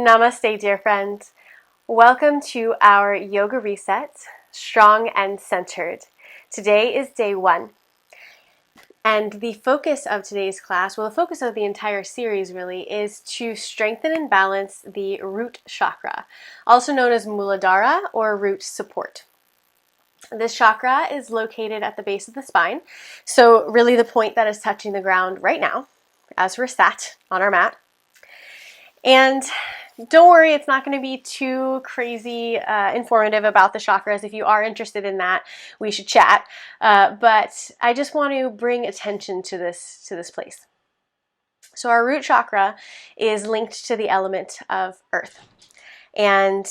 Namaste, dear friends. Welcome to our yoga reset, strong and centered. Today is day 1. And the focus of today's class, well, the focus of the entire series really, is to strengthen and balance the root chakra, also known as Muladhara or root support. This chakra is located at the base of the spine, so really the point that is touching the ground right now as we're sat on our mat. And don't worry, it's not going to be too crazy informative about the chakras. If you are interested in that, we should chat. But I just want to bring attention to this place. So our root chakra is linked to the element of earth. And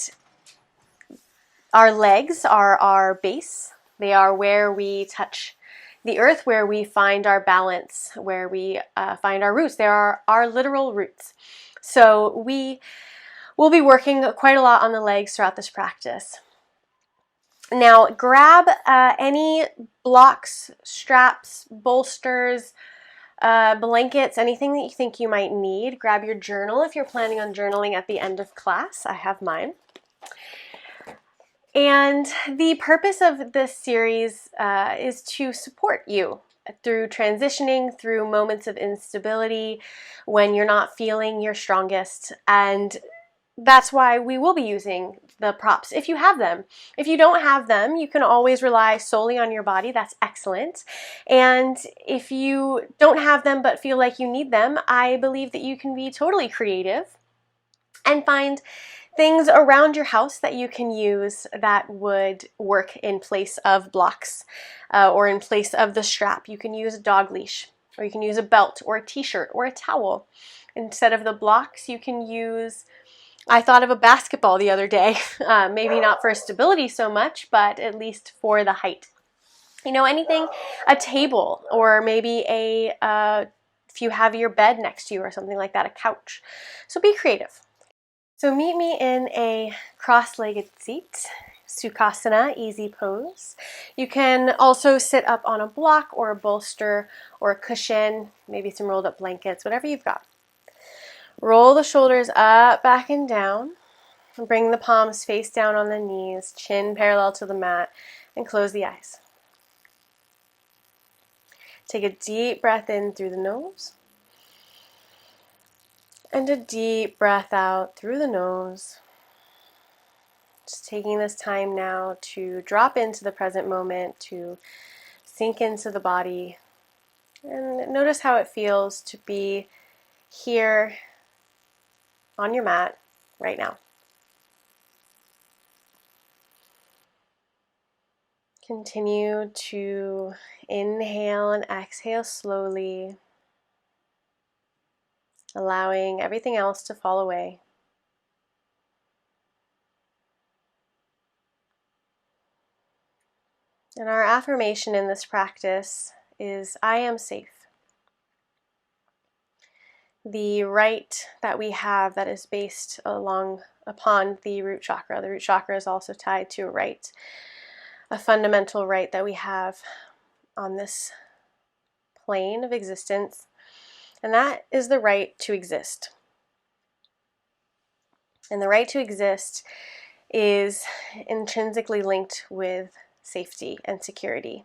our legs are our base. They are where we touch the earth, where we find our balance, where we find our roots. They are our literal roots. So we'll be working quite a lot on the legs throughout this practice. Now grab any blocks, straps, bolsters, blankets, anything that you think you might need. Grab your journal if you're planning on journaling at the end of class. I have mine. And the purpose of this series is to support you through transitioning, through moments of instability, when you're not feeling your strongest. And that's why we will be using the props if you have them. If you don't have them, you can always rely solely on your body. That's excellent. And if you don't have them but feel like you need them, I believe that you can be totally creative and find things around your house that you can use that would work in place of blocks or in place of the strap. You can use a dog leash, or you can use a belt or a t-shirt or a towel. Instead of the blocks, you can use, I thought of a basketball the other day, maybe not for stability so much, but at least for the height. You know, anything, a table, or maybe if you have your bed next to you or something like that, a couch. So be creative. So meet me in a cross-legged seat, Sukhasana, easy pose. You can also sit up on a block or a bolster or a cushion, maybe some rolled up blankets, whatever you've got. Roll the shoulders up, back, and down. Bring the palms face down on the knees, chin parallel to the mat, and close the eyes. Take a deep breath in through the nose. And a deep breath out through the nose. Just taking this time now to drop into the present moment, to sink into the body, and notice how it feels to be here on your mat right now. Continue to inhale and exhale slowly, allowing everything else to fall away. And our affirmation in this practice is, I am safe. The right that we have that is based upon the root chakra. The root chakra is also tied to a right, a fundamental right that we have on this plane of existence, and that is the right to exist. And the right to exist is intrinsically linked with safety and security.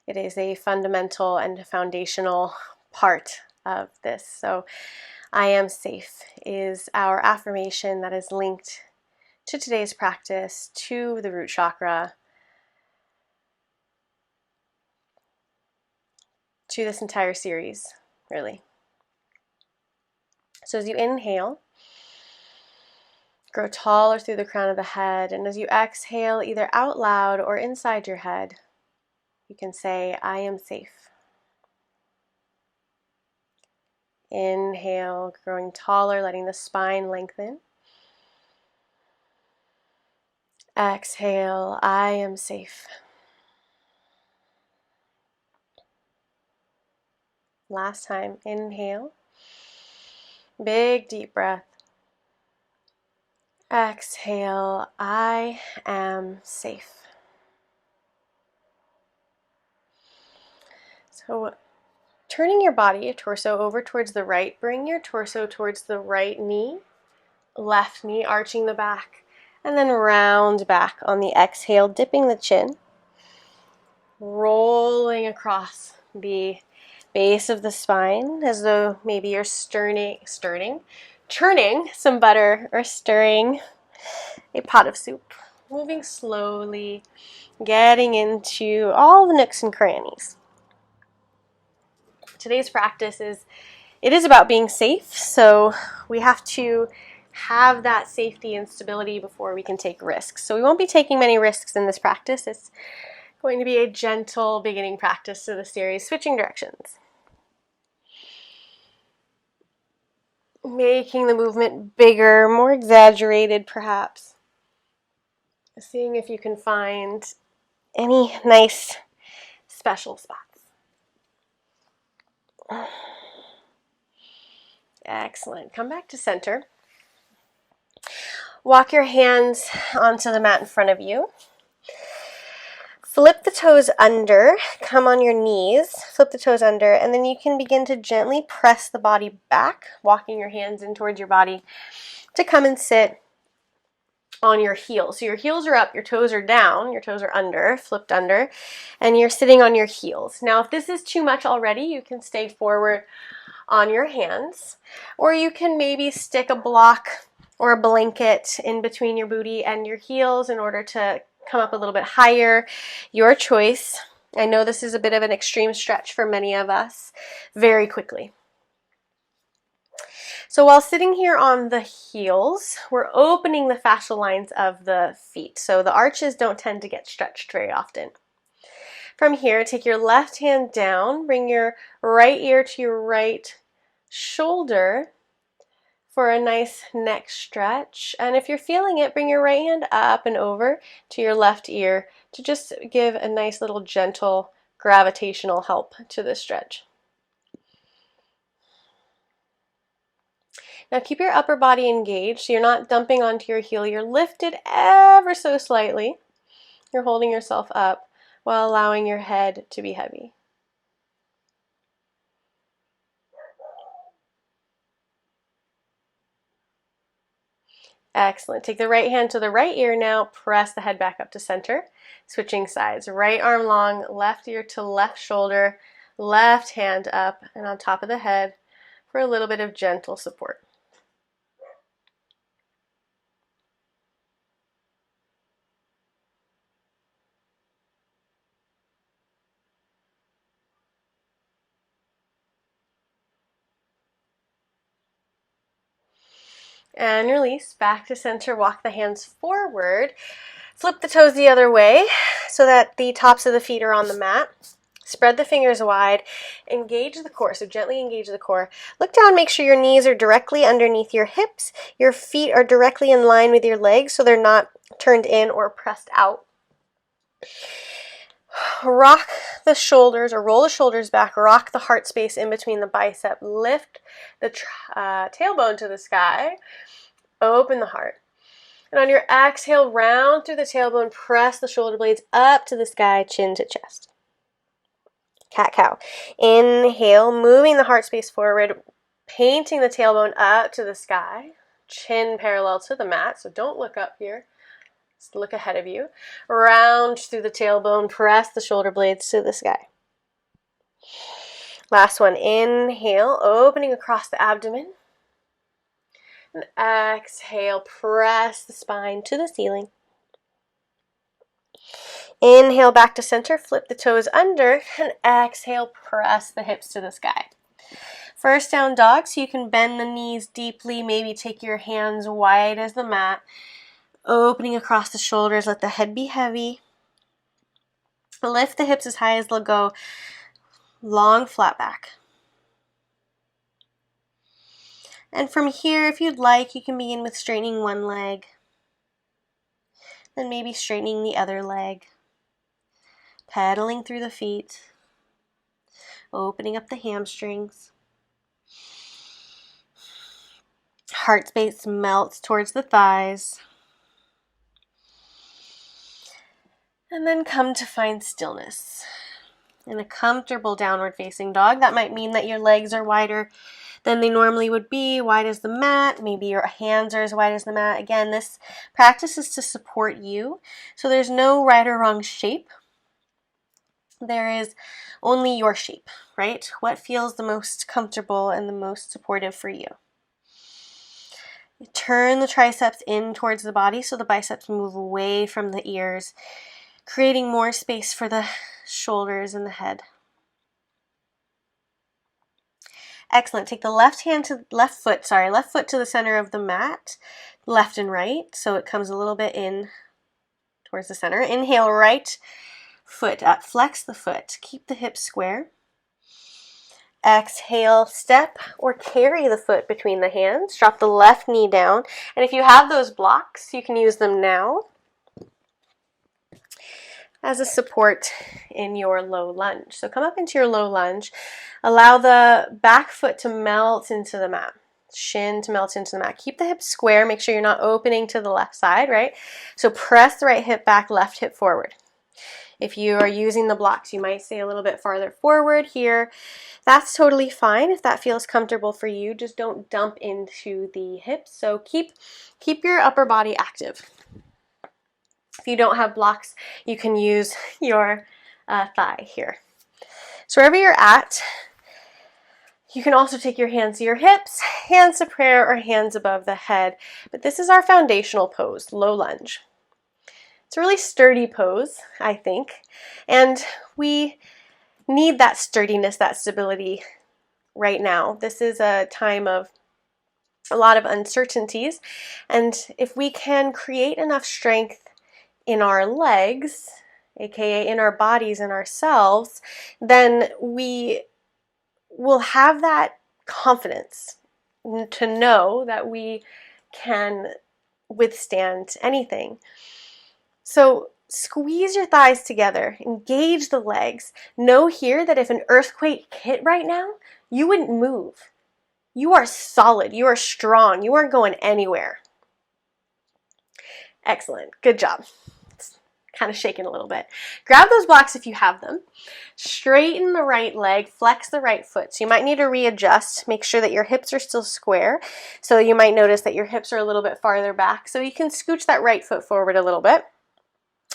It is a fundamental and foundational part of this. So I am safe is our affirmation that is linked to today's practice, to the root chakra, to this entire series, really. So as you inhale, grow taller through the crown of the head, and as you exhale, either out loud or inside your head, you can say, I am safe. Inhale, growing taller, letting the spine lengthen. Exhale, I am safe. Last time, inhale. Big deep breath. Exhale, I am safe. So turning your body, your torso over towards the right, bring your torso towards the right knee left knee, arching the back, and then round back on the exhale, dipping the chin, rolling across the base of the spine as though maybe you're churning some butter or stirring a pot of soup. Moving slowly, getting into all the nooks and crannies. Today's practice is about being safe, so we have to have that safety and stability before we can take risks. So we won't be taking many risks in this practice. It's going to be a gentle beginning practice to the series, switching directions. Making the movement bigger, more exaggerated perhaps. Seeing if you can find any nice special spots. Excellent. Come back to center. Walk your hands onto the mat in front of you. Flip the toes under, come on your knees, flip the toes under, and then you can begin to gently press the body back, walking your hands in towards your body to come and sit on your heels. So your heels are up, your toes are down, your toes are under, flipped under, and you're sitting on your heels. Now, if this is too much already, you can stay forward on your hands, or you can maybe stick a block or a blanket in between your booty and your heels in order to come up a little bit higher. Your choice. I know this is a bit of an extreme stretch for many of us very quickly. So while sitting here on the heels, we're opening the fascial lines of the feet. So the arches don't tend to get stretched very often. From here, take your left hand down, bring your right ear to your right shoulder for a nice neck stretch. And if you're feeling it, bring your right hand up and over to your left ear to just give a nice little gentle gravitational help to the stretch. Now keep your upper body engaged, so you're not dumping onto your heel. You're lifted ever so slightly. You're holding yourself up while allowing your head to be heavy. Excellent. Take the right hand to the right ear now. Press the head back up to center. Switching sides. Right arm long, left ear to left shoulder, left hand up and on top of the head for a little bit of gentle support. And release, back to center, walk the hands forward. Flip the toes the other way so that the tops of the feet are on the mat. Spread the fingers wide, engage the core, so gently engage the core. Look down, make sure your knees are directly underneath your hips. Your feet are directly in line with your legs so they're not turned in or pressed out. Rock the shoulders or roll the shoulders back, rock the heart space in between the bicep, lift the tailbone to the sky, open the heart. And on your exhale, round through the tailbone, press the shoulder blades up to the sky, chin to chest. Cat-cow. Inhale, moving the heart space forward, painting the tailbone up to the sky, chin parallel to the mat, so don't look up here. Just look ahead of you. Round through the tailbone, press the shoulder blades to the sky. Last one, inhale, opening across the abdomen. And exhale, press the spine to the ceiling. Inhale back to center, flip the toes under, and exhale, press the hips to the sky. First down dog, so you can bend the knees deeply, maybe take your hands wide as the mat. Opening across the shoulders, let the head be heavy. Lift the hips as high as they'll go. Long flat back. And from here, if you'd like, you can begin with straightening one leg. Then maybe straightening the other leg. Pedaling through the feet. Opening up the hamstrings. Heart space melts towards the thighs. And then come to find stillness. In a comfortable downward facing dog, that might mean that your legs are wider than they normally would be, wide as the mat. Maybe your hands are as wide as the mat. Again, this practice is to support you. So there's no right or wrong shape. There is only your shape, right? What feels the most comfortable and the most supportive for you. Turn the triceps in towards the body so the biceps move away from the ears, creating more space for the shoulders and the head. Excellent. Take the left foot to the center of the mat, left and right, so it comes a little bit in towards the center. Inhale, right foot up, flex the foot, keep the hips square. Exhale, step or carry the foot between the hands. Drop the left knee down. And if you have those blocks, you can use them now as a support in your low lunge. So come up into your low lunge. Allow the back foot to melt into the mat. Shin to melt into the mat. Keep the hips square. Make sure you're not opening to the left side, right? So press the right hip back, left hip forward. If you are using the blocks, you might stay a little bit farther forward here. That's totally fine if that feels comfortable for you. Just don't dump into the hips. So keep your upper body active. If you don't have blocks, you can use your thigh here. So wherever you're at, you can also take your hands to your hips, hands to prayer, or hands above the head. But this is our foundational pose, low lunge. It's a really sturdy pose, I think, and we need that sturdiness, that stability right now. This is a time of a lot of uncertainties, and if we can create enough strength in our legs, aka in our bodies and ourselves, then we will have that confidence to know that we can withstand anything. So squeeze your thighs together, engage the legs. Know here that if an earthquake hit right now, you wouldn't move. You are solid, you are strong, you aren't going anywhere. Excellent, good job. It's kind of shaking a little bit. Grab those blocks if you have them. Straighten the right leg, flex the right foot. So you might need to readjust, make sure that your hips are still square. So you might notice that your hips are a little bit farther back. So you can scooch that right foot forward a little bit.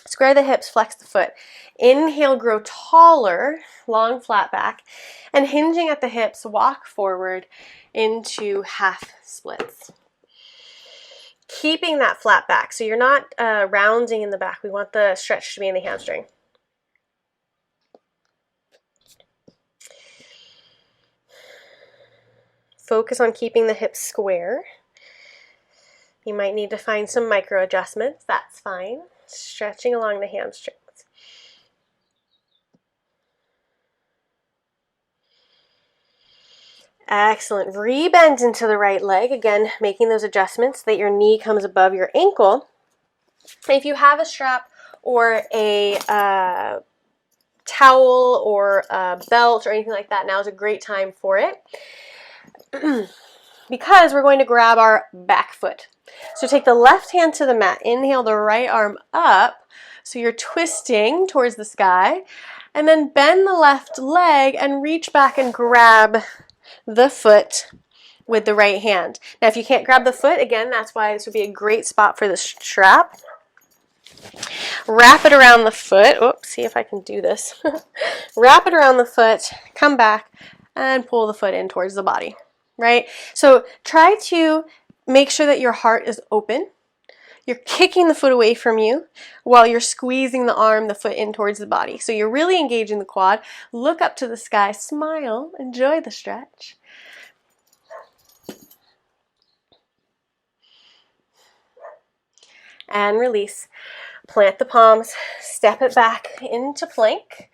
Square the hips, flex the foot. Inhale, grow taller, long flat back, and hinging at the hips, walk forward into half splits. Keeping that flat back, so you're not rounding in the back. We want the stretch to be in the hamstring. Focus on keeping the hips square. You might need to find some micro adjustments. That's fine. Stretching along the hamstrings. Excellent. Rebend into the right leg. Again, making those adjustments so that your knee comes above your ankle. If you have a strap or a towel or a belt or anything like that, now is a great time for it. Because we're going to grab our back foot. So take the left hand to the mat. Inhale the right arm up. So you're twisting towards the sky. And then bend the left leg and reach back and grab the foot with the right hand. Now if you can't grab the foot, again, that's why this would be a great spot for the strap. Wrap it around the foot. Oops, see if I can do this. Wrap it around the foot, come back, and pull the foot in towards the body. Right? So try to make sure that your heart is open. You're kicking the foot away from you while you're squeezing the arm, the foot in towards the body. So you're really engaging the quad. Look up to the sky, smile, enjoy the stretch. And release. Plant the palms, step it back into plank.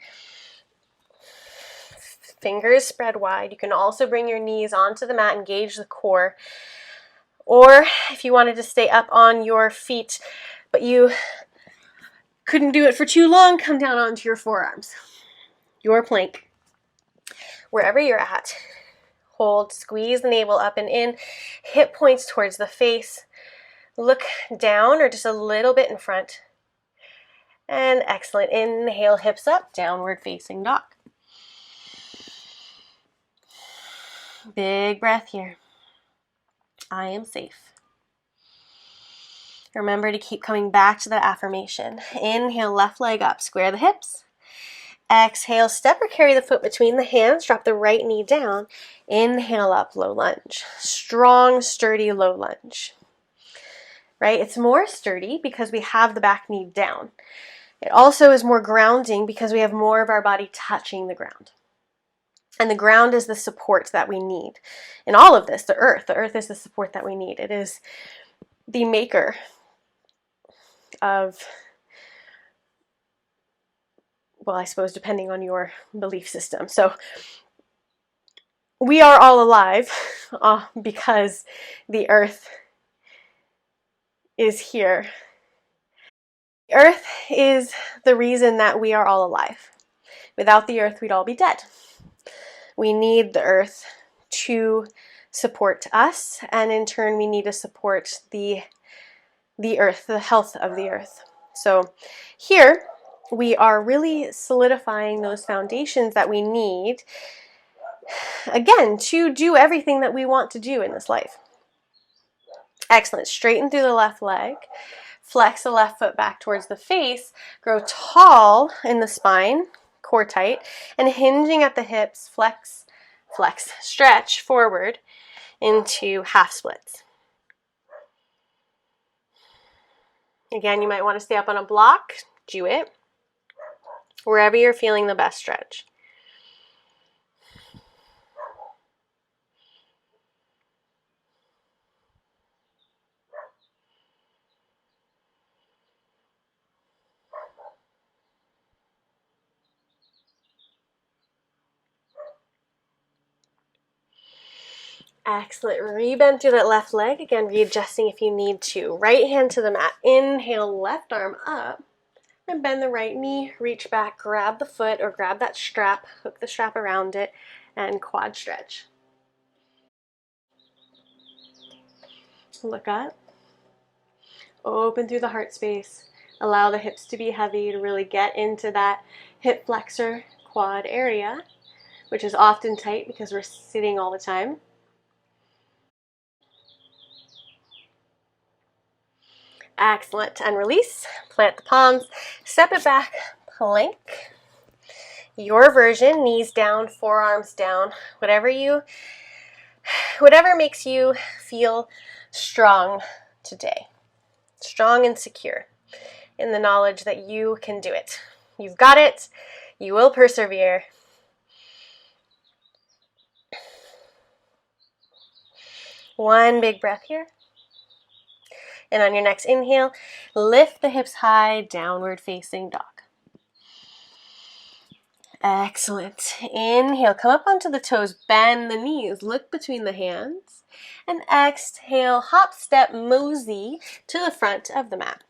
Fingers spread wide. You can also bring your knees onto the mat, engage the core. Or if you wanted to stay up on your feet, but you couldn't do it for too long, come down onto your forearms. Your plank. Wherever you're at, hold, squeeze the navel up and in, hip points towards the face. Look down or just a little bit in front. And excellent. Inhale, hips up, downward facing dog. Big breath here. I am safe. Remember to keep coming back to that affirmation. Inhale, left leg up, square the hips. Exhale, step or carry the foot between the hands, drop the right knee down. Inhale up, low lunge. Strong, sturdy, low lunge. Right? It's more sturdy because we have the back knee down. It also is more grounding because we have more of our body touching the ground. And the ground is the support that we need. In all of this, the earth is the support that we need. It is the maker of, well, I suppose depending on your belief system. So we are all alive because the earth is here. The earth is the reason that we are all alive. Without the earth, we'd all be dead. We need the earth to support us, and in turn we need to support the earth, the health of the earth. So here we are really solidifying those foundations that we need, again, to do everything that we want to do in this life. Excellent. Straighten through the left leg. Flex the left foot back towards the face. Grow tall in the spine, core tight, and hinging at the hips, flex, flex, stretch forward into half splits. Again, you might want to stay up on a block. Do it wherever you're feeling the best stretch. Excellent. Rebend through that left leg. Again, readjusting if you need to. Right hand to the mat. Inhale, left arm up. And bend the right knee. Reach back, grab the foot or grab that strap. Hook the strap around it and quad stretch. Look up. Open through the heart space. Allow the hips to be heavy to really get into that hip flexor quad area, which is often tight because we're sitting all the time. Excellent. And release. Plant the palms. Step it back. Plank. Your version. Knees down, forearms down. Whatever makes you feel strong today. Strong and secure in the knowledge that you can do it. You've got it. You will persevere. One big breath here. And on your next inhale, lift the hips high, downward facing dog. Excellent. Inhale, come up onto the toes, bend the knees, look between the hands. And exhale, hop, step, mosey to the front of the mat.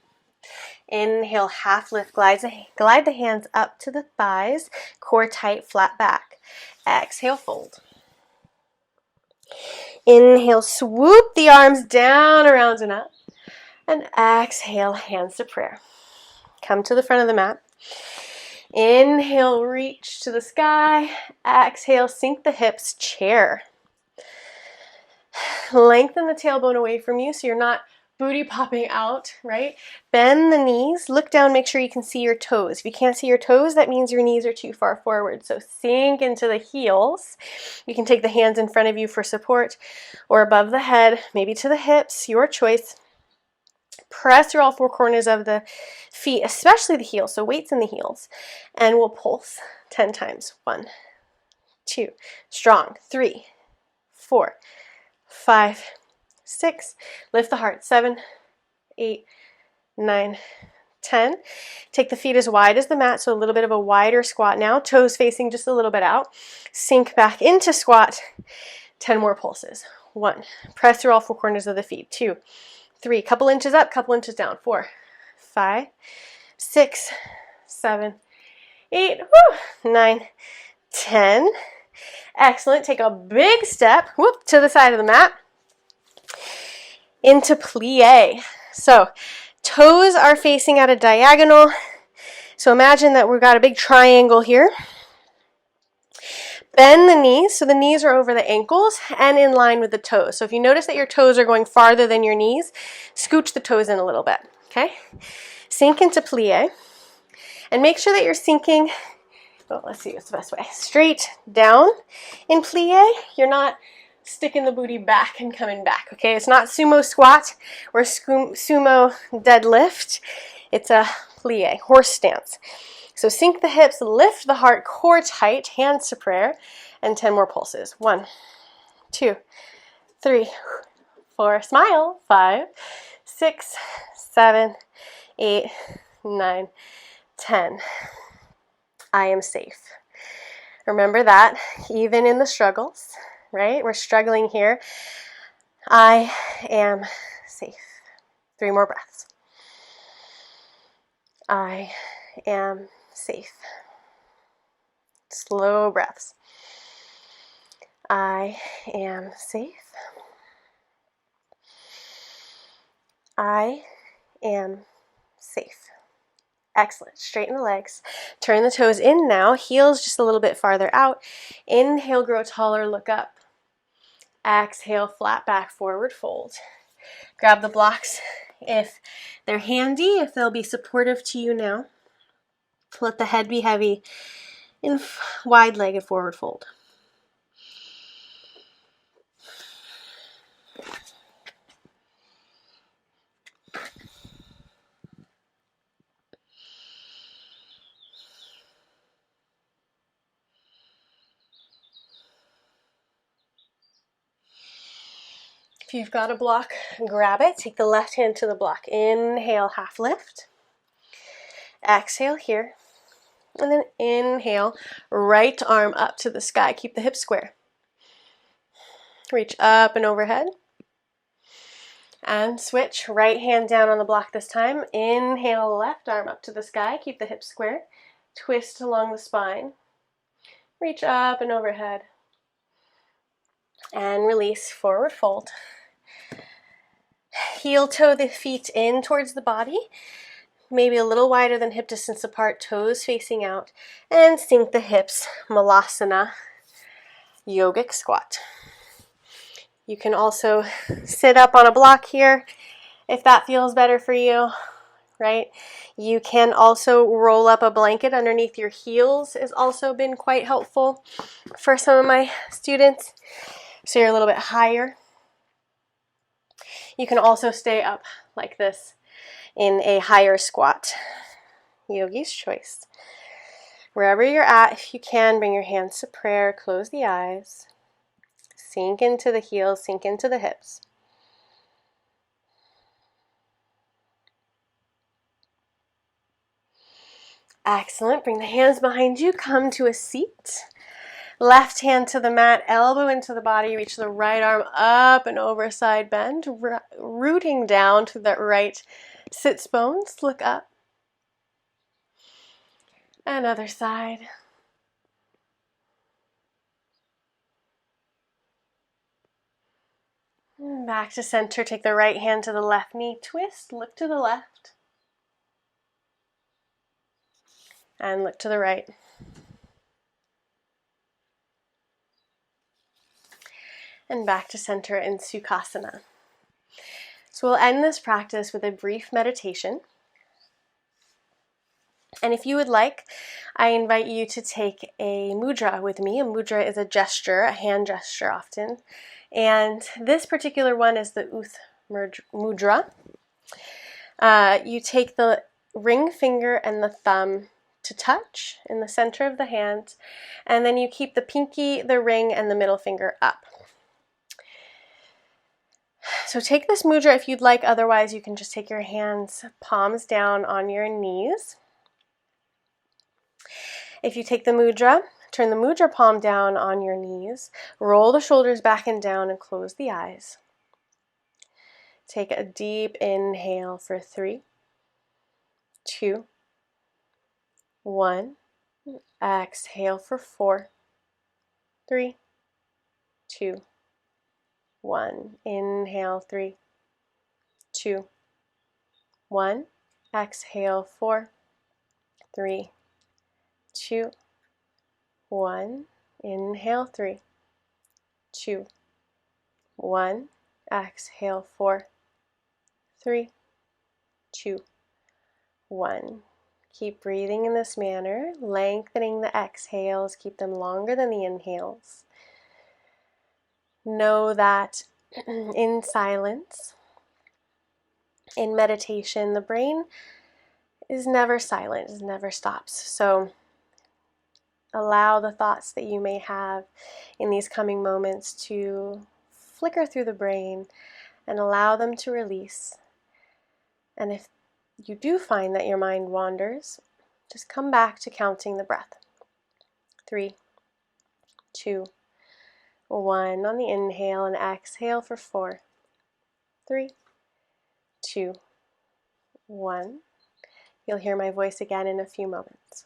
Inhale, half lift, glide the hands up to the thighs, core tight, flat back. Exhale, fold. Inhale, swoop the arms down, around and up. And exhale, hands to prayer. Come to the front of the mat. Inhale, reach to the sky. Exhale, sink the hips, chair. Lengthen the tailbone away from you so you're not booty popping out, right? Bend the knees, look down, make sure you can see your toes. If you can't see your toes, that means your knees are too far forward. So sink into the heels. You can take the hands in front of you for support or above the head, maybe to the hips, your choice. Press through all four corners of the feet, especially the heels, so weights in the heels. And we'll pulse 10 times. 1, 2, strong. 3, 4, 5, 6. Lift the heart. 7, 8, 9, 10. Take the feet as wide as the mat, so a little bit of a wider squat now. Toes facing just a little bit out. Sink back into squat. 10 more pulses. 1. Press through all four corners of the feet. 2, 3, couple inches up, couple inches down. 4, 5, 6, 7, 8, 9, 10. Excellent. Take a big step, whoop, to the side of the mat into plie. So toes are facing at a diagonal. So imagine that we've got a big triangle here. Bend the knees, so the knees are over the ankles and in line with the toes. So if you notice that your toes are going farther than your knees, scooch the toes in a little bit, okay? Sink into plie, and make sure that you're sinking, let's see what's the best way, straight down in plie. You're not sticking the booty back and coming back, okay? It's not sumo squat or sumo deadlift. It's a plie, horse stance. So sink the hips, lift the heart, core tight, hands to prayer, and 10 more pulses. 1, 2, 3, 4, smile, 5, 6, 7, 8, 9, 10. I am safe. Remember that, even in the struggles, right? We're struggling here. I am safe. 3 more breaths. I am safe. Slow breaths. I am safe. I am safe. Excellent. Straighten the legs. Turn the toes in now. Heels just a little bit farther out. Inhale, grow taller, look up. Exhale, flat back, forward fold. Grab the blocks if they're handy, if they'll be supportive to you now. Let the head be heavy in wide-legged forward fold. If you've got a block, grab it. Take the left hand to the block. Inhale, half lift. Exhale here. And then inhale, right arm up to the sky. Keep the hips square. Reach up and overhead. And switch. Right hand down on the block this time. Inhale, left arm up to the sky. Keep the hips square. Twist along the spine. Reach up and overhead. And release, forward fold. Heel toe the feet in towards the body. Maybe a little wider than hip distance apart, toes facing out. And sink the hips, Malasana, Yogic Squat. You can also sit up on a block here if that feels better for you, right? You can also roll up a blanket underneath your heels. Has also been quite helpful for some of my students. So you're a little bit higher. You can also stay up like this in a higher squat. Yogi's choice. Wherever you're at, if you can, bring your hands to prayer, close the eyes, sink into the heels, sink into the hips. Excellent. Bring the hands behind you, come to a seat. Left hand to the mat, elbow into the body, reach the right arm up and over, side bend, rooting down to that right sits bones, look up. And other side. And back to center, take the right hand to the left knee, twist, look to the left. And look to the right. And back to center in Sukhasana. So we'll end this practice with a brief meditation. And if you would like, I invite you to take a mudra with me. A mudra is a gesture, a hand gesture often. And this particular one is the Mudra. You take the ring finger and the thumb to touch in the center of the hand, and then you keep the pinky, the ring, and the middle finger up. So take this mudra if you'd like, otherwise you can just take your hands, palms down on your knees. If you take the mudra, turn the mudra palm down on your knees, roll the shoulders back and down and close the eyes. Take a deep inhale for 3, 2, 1. Exhale for 4, 3, 2, 1. Inhale 3, 2, 1. Exhale 4, 3, 2, 1. Inhale, 3, 2, 1. Exhale, 4, 3, 2, 1. Keep breathing in this manner, lengthening the exhales, keep them longer than the inhales. Know that in silence, in meditation, the brain is never silent, it never stops. So allow the thoughts that you may have in these coming moments to flicker through the brain and allow them to release. And if you do find that your mind wanders, just come back to counting the breath. 3, 2, 1. On the inhale, and exhale for 4, 3, 2, 1. You'll hear my voice again in a few moments.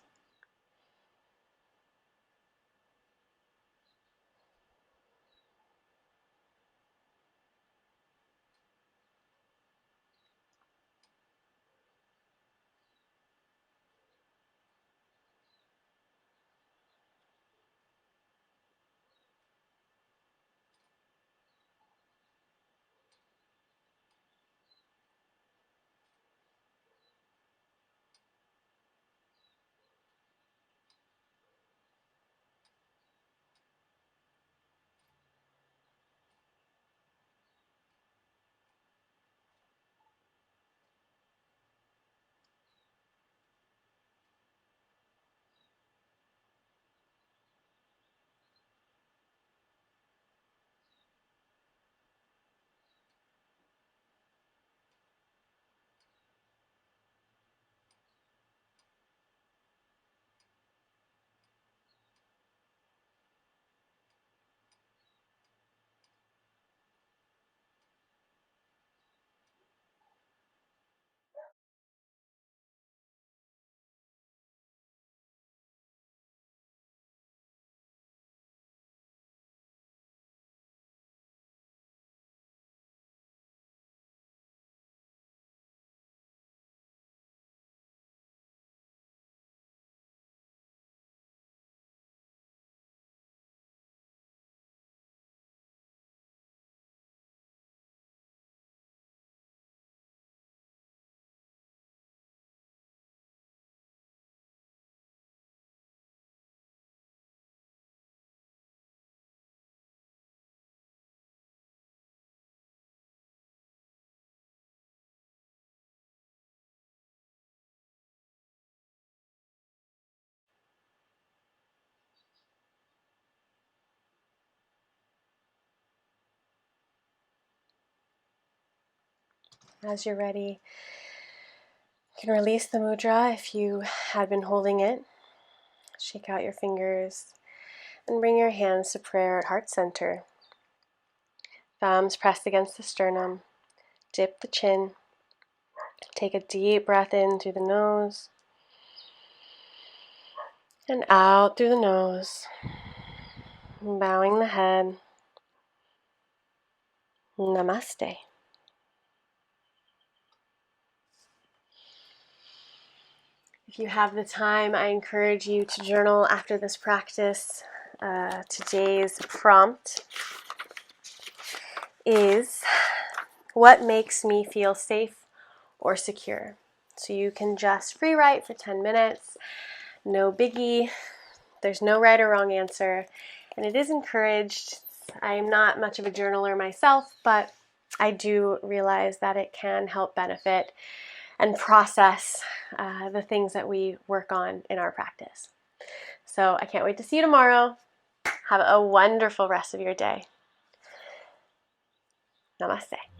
As you're ready, you can release the mudra if you had been holding it. Shake out your fingers and bring your hands to prayer at heart center. Thumbs pressed against the sternum. Dip the chin. Take a deep breath in through the nose and out through the nose. Bowing the head. Namaste. If you have the time, I encourage you to journal after this practice. Today's prompt is, what makes me feel safe or secure? So you can just free write for 10 minutes. No biggie. There's no right or wrong answer. And it is encouraged. I'm not much of a journaler myself, but I do realize that it can help benefit and process the things that we work on in our practice. So I can't wait to see you tomorrow. Have a wonderful rest of your day. Namaste.